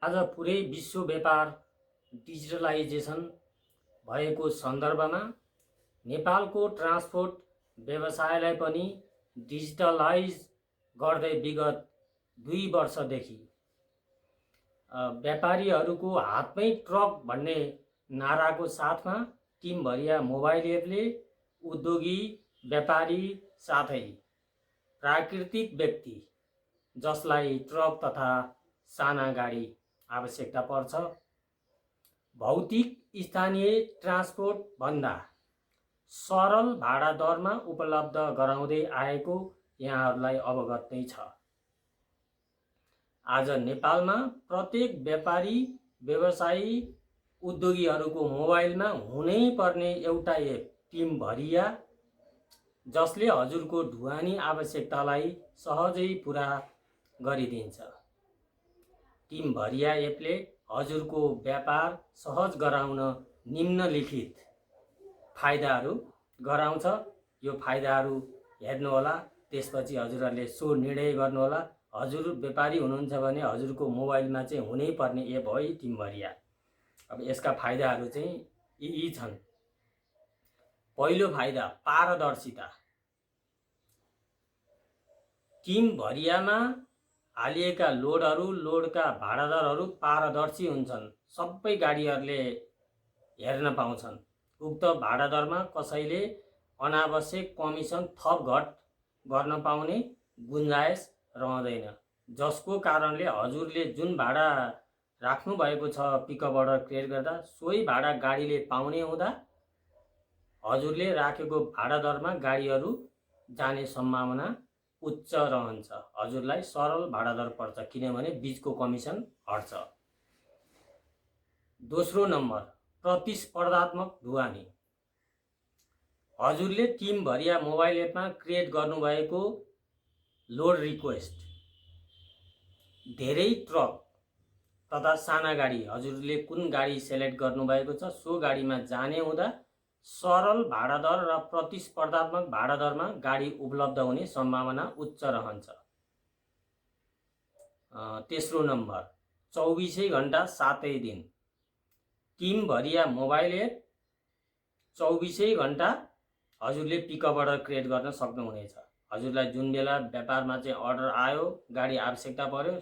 आज पुरै विश्व व्यापार डिजिटलाइजेसन भएको सन्दर्भमा नेपालको ट्रान्सपोर्ट व्यवसायलाई पनि डिजिटलाइज गर्दै विगत 2 वर्षदेखि व्यापारीहरूको हातमै ट्रक भन्ने नाराको साथमा टिमभरिया मोबाइल एपले उद्योगी व्यापारी साथै प्राकृतिक व्यक्ति जसलाई ट्रक तथा साना गाडी आवश्यकता पर्छ भौतिक स्थानीय ट्रान्सपोर्ट भन्दा सरल भाडा दरमा उपलब्ध गराउँदै आएको यहाँहरूलाई अवगत नै छ। आज नेपालमा प्रत्येक व्यापारी व्यवसायी उद्योगीहरूको मोबाइलमा हुनै पर्ने एउटा एप टिमभरिया जसले हजुरको ढुवानी आवश्यकतालाई सहजै पुरा गरिदिन्छ। टिमभरिया एपले हजुरको व्यापार सहज गराउन निम्नलिखित फाइदाहरू गराउँछ। यो फाइदाहरू हेर्नुहोला, त्यसपछि हजुरहरूले सो निर्णय गर्नुहोला। हजुर व्यापारी हुनुहुन्छ भने हजुरको मोबाइलमा चाहिँ हुनै पर्ने एप हो टिमभरिया। अब यसका फाइदाहरू चाहिँ यी छन्। पहिलो फाइदा पारदर्शिता। टिमभरियामा हालिएका लोडका भाडा दरहरू पारदर्शी हुन्छन्। सबै गाडीहरूले हेर्न पाउँछन्। उक्त भाडा दरमा कसैले अनावश्यक कमिसन थप घट गर्न पाउने गुन्जाइस रहँदैन, जसको कारणले हजुरले जुन भाडा राख्नु भएको छ पिकअप अर्डर क्रिएट गर्दा सोही भाडा गाडीले पाउने हुँदा हजुरले राखेको भाडा दरमा गाडीहरू जाने सम्भावना उच्च रहन्छ। हजुरलाई सरल भाडा दर पर्छ किनभने बीचको कमिसन हट्छ। दोस्रो नम्बर प्रतिस्पर्धात्मक ढुवानी। हजुरले टिमभरिया मोबाइल एपमा क्रिएट गर्नुभएको लोड रिक्वेस्ट धेरै ट्रक तथा साना गाडी हजुरले कुन गाडी सेलेक्ट गर्नुभएको छ सो गाडीमा जाने हुँदा सरल भाडा दर र प्रतिस्पर्धात्मक भाडा दरमा गाडी उपलब्ध हुने सम्भावना उच्च रहन्छ। तेस्रो नम्बर 24 घण्टा 7 दिन। टिमभरिया मोबाइल एप 24 घण्टा हजुरले पिकअप अर्डर क्रिएट गर्न सक्नुहुनेछ। हजुरलाई जुन बेला व्यापारमा चाहिँ अर्डर आयो, गाडी आवश्यकता पर्यो,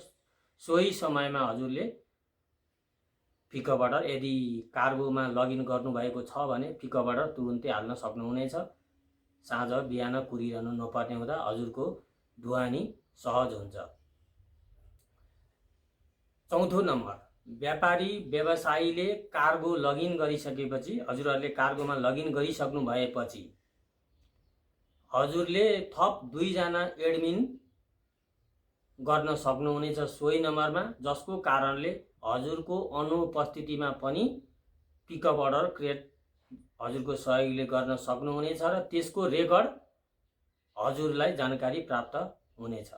सोही समयमा हजुरले पिकअप अर्डर, यदि कार्गोमा लगइन गर्नुभएको छ भने पिकअप अर्डर तुरुन्तै हाल्न सक्नुहुनेछ। साँझ बिहान कुरिरहनु नपर्ने हुँदा हजुरको ढुवानी सहज हुन्छ। चौथो नम्बर व्यापारी व्यवसायीले कार्गो लगइन गरिसकेपछि हजुरहरूले कार्गोमा लगइन गरिसक्नु भएपछि हजुरले थप 2 जना एडमिन गर्न सक्नुहुनेछ सोही नम्बरमा, जसको कारणले हजुरको अनुपस्थितिमा पनि पिकअप अर्डर क्रिएट हजुरको सहयोगीले गर्न सक्नुहुनेछ र त्यसको रेकर्ड हजुरलाई जानकारी प्राप्त हुनेछ।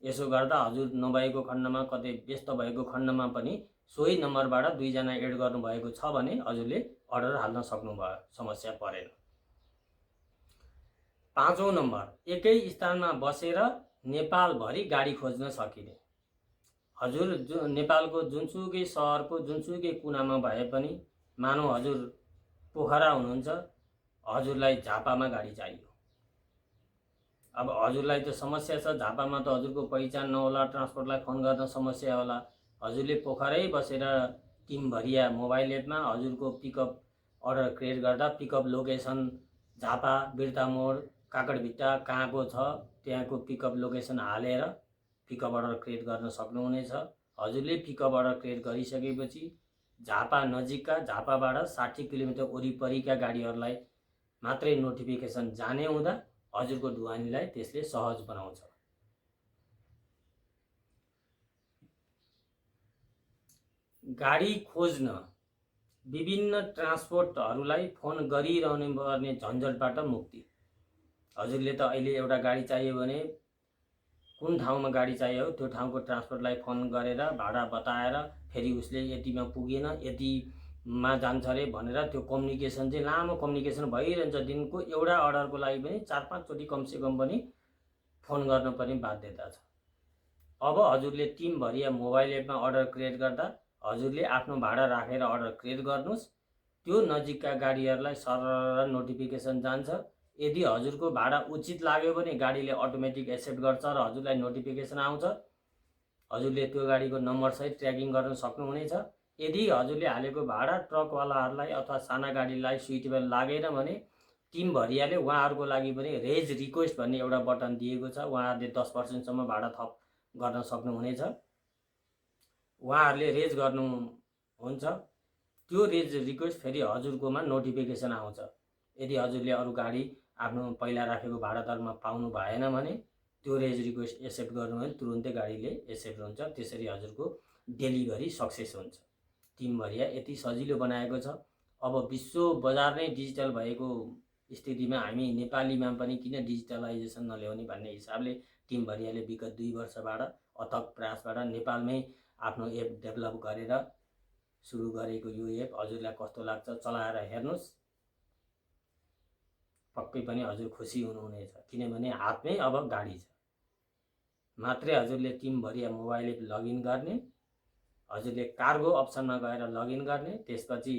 यसो गर्दा हजुर नभएको खण्डमा, कतै व्यस्त भएको खण्डमा पनि सोही नम्बरबाट 2 जना एड गर्नुभएको छ भने हजुरले अर्डर हाल्न सक्नुभयो, समस्या परेन। पाँचौं नम्बर एकै स्थानमा बसेर नेपालभरि गाडी खोज्न सकिने। हजुर नेपालको जुनसुकै सहरको जुनसुकै कुनामा भए पनि, मानौ हजुर पोखरा हुनुहुन्छ, हजुरलाई झापामा गाडी चाहियो। अब हजुरलाई त समस्या छ, झापामा त हजुरको पहिचान नहोला, ट्रान्सपोर्टलाई फोन गर्न समस्या होला। हजुरले पोखरै बसेर टिमभरिया मोबाइल एपमा हजुरको पिकअप अर्डर क्रिएट गर्दा पिकअप लोकेसन झापा, बिर्ता मोड, काकडभिट्टा कहाँको छ त्यहाँको पिकअप लोकेसन हालेर पिकअप अर्डर क्रिएट गर्न सक्नुहुनेछ। हजुरले पिकअप अर्डर क्रिएट गरिसकेपछि झापा नजिकका, झापाबाट 60 किलोमिटर वरिपरिका गाडीहरूलाई मात्रै नोटिफिकेसन जाने हुँदा हजुरको ढुवानीलाई त्यसले सहज बनाउँछ। गाडी खोज्न विभिन्न ट्रान्सपोर्टहरूलाई फोन गरिरहनु पर्ने झन्झटबाट मुक्ति। हजुरले त अहिले एउटा गाडी चाहियो भने कुन ठाउँमा गाडी चाहियो त्यो ठाउँको ट्रान्सपोर्टलाई फोन गरेर भाडा बताएर फेरि उसले यतिमा पुगेन यतिमा जान्छ रे भनेर त्यो कम्युनिकेसन चाहिँ लामो कम्युनिकेसन भइरहन्छ। दिनको एउटा अर्डरको लागि पनि 4-5 चोटि कमसेकम पनि फोन गर्नुपर्ने बाध्यता छ। अब हजुरले टिमभरिया मोबाइल एपमा अर्डर क्रिएट गर्दा हजुरले आफ्नो भाडा राखेर अर्डर क्रिएट गर्नुहोस्। त्यो नजिकका गाडीहरूलाई सरर नोटिफिकेसन जान्छ। यदि हजुरको भाडा उचित लाग्यो भने गाडीले अटोमेटिक एक्सेप्ट गर्छ र हजुरलाई नोटिफिकेसन आउँछ। हजुरले त्यो गाडीको नम्बरसहित ट्र्याकिङ गर्न सक्नुहुनेछ। यदि हजुरले हालेको भाडा ट्रकवालाहरूलाई अथवा साना गाडीलाई सुइटेबल लागेन भने टिमभरियाले उहाँहरूको लागि पनि रेज रिक्वेस्ट भन्ने एउटा बटन दिएको छ। उहाँहरूले 10% भाडा थप गर्न सक्नुहुनेछ। उहाँहरूले रेज गर्नुहुन्छ। त्यो रेज रिक्वेस्ट फेरि हजुरकोमा नोटिफिकेसन आउँछ। यदि हजुरले अरू गाडी आफ्नो पहिला राखेको भाडा दरमा पाउनु भएन भने त्यो रेज रिक्वेस्ट एक्सेप्ट गर्नु भने तुरुन्तै गाडीले एक्सेप्ट हुन्छ। त्यसरी हजुरको डेलिभरी सक्सेस हुन्छ। टिमभरिया यति सजिलो बनाएको छ। अब विश्व बजार नै डिजिटल भएको स्थितिमा हामी नेपालीमा पनि किन डिजिटलाइजेसन नल्याउने भन्ने हिसाबले टिमभरियाले विगत 2 वर्षबाट अथक प्रयासबाट नेपालमै आफ्नो एप डेभलप गरेर सुरु गरेको यो एप हजुरलाई कस्तो लाग्छ चलाएर हेर्नुहोस्। पक्कै पनि हजुर खुसी हुनुहुनेछ, किनभने हातमै अब गाडी छ। मात्रै हजुरले टिमभरिया मोबाइल एप लगइन गर्ने, हजुरले कार्गो अप्सनमा गएर लगइन गर्ने, त्यसपछि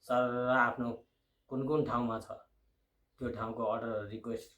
सरर आफ्नो कुन कुन ठाउँमा छ त्यो ठाउँको अर्डर रिक्वेस्ट